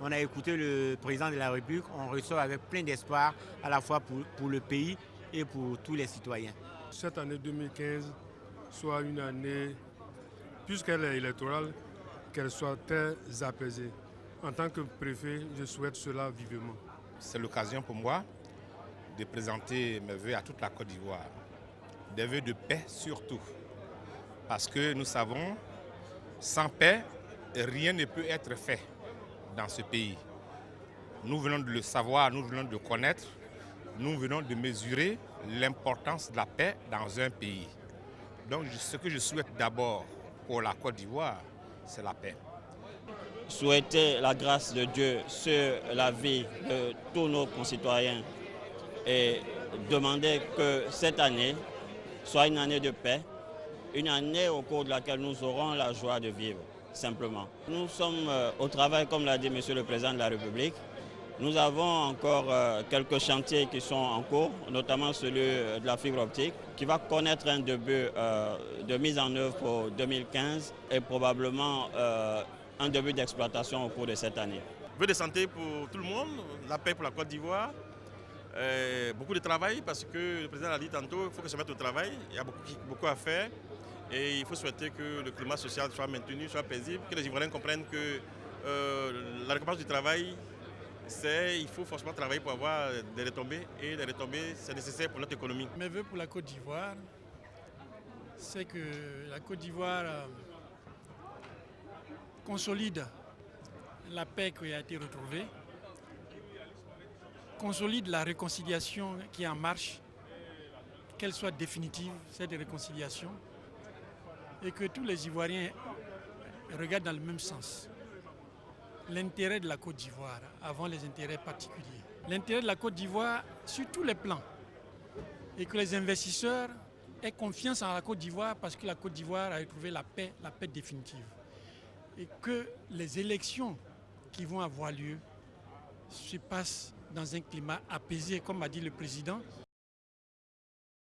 On a écouté le président de la République. On ressort avec plein d'espoir, à la fois pour le pays et pour tous les citoyens. Cette année 2015 soit une année, puisqu'elle est électorale, qu'elle soit très apaisée. En tant que préfet, je souhaite cela vivement. C'est l'occasion pour moi de présenter mes vœux à toute la Côte d'Ivoire. Des vœux de paix surtout. Parce que nous savons, sans paix, rien ne peut être fait dans ce pays. Nous venons de le savoir, nous venons de le connaître, nous venons de mesurer l'importance de la paix dans un pays. Donc ce que je souhaite d'abord pour la Côte d'Ivoire, c'est la paix. Souhaiter la grâce de Dieu sur la vie de tous nos concitoyens et demander que cette année soit une année de paix, une année au cours de laquelle nous aurons la joie de vivre, simplement. Nous sommes au travail, comme l'a dit Monsieur le Président de la République. Nous avons encore quelques chantiers qui sont en cours, notamment celui de la fibre optique, qui va connaître un début de mise en œuvre pour 2015 et probablement un début d'exploitation au cours de cette année. Vœux de santé pour tout le monde, la paix pour la Côte d'Ivoire, beaucoup de travail parce que le président l'a dit tantôt, il faut que se mette au travail, il y a beaucoup à faire et il faut souhaiter que le climat social soit maintenu, soit paisible, que les Ivoiriens comprennent que la récompense du travail, il faut forcément travailler pour avoir des retombées et les retombées, c'est nécessaire pour notre économie. Mes vœux pour la Côte d'Ivoire, c'est que la Côte d'Ivoire consolide la paix qui a été retrouvée, consolide la réconciliation qui est en marche, qu'elle soit définitive, cette réconciliation, et que tous les Ivoiriens regardent dans le même sens. L'intérêt de la Côte d'Ivoire avant les intérêts particuliers. L'intérêt de la Côte d'Ivoire sur tous les plans. Et que les investisseurs aient confiance en la Côte d'Ivoire parce que la Côte d'Ivoire a retrouvé la paix définitive. Et que les élections qui vont avoir lieu se passent dans un climat apaisé, comme a dit le président,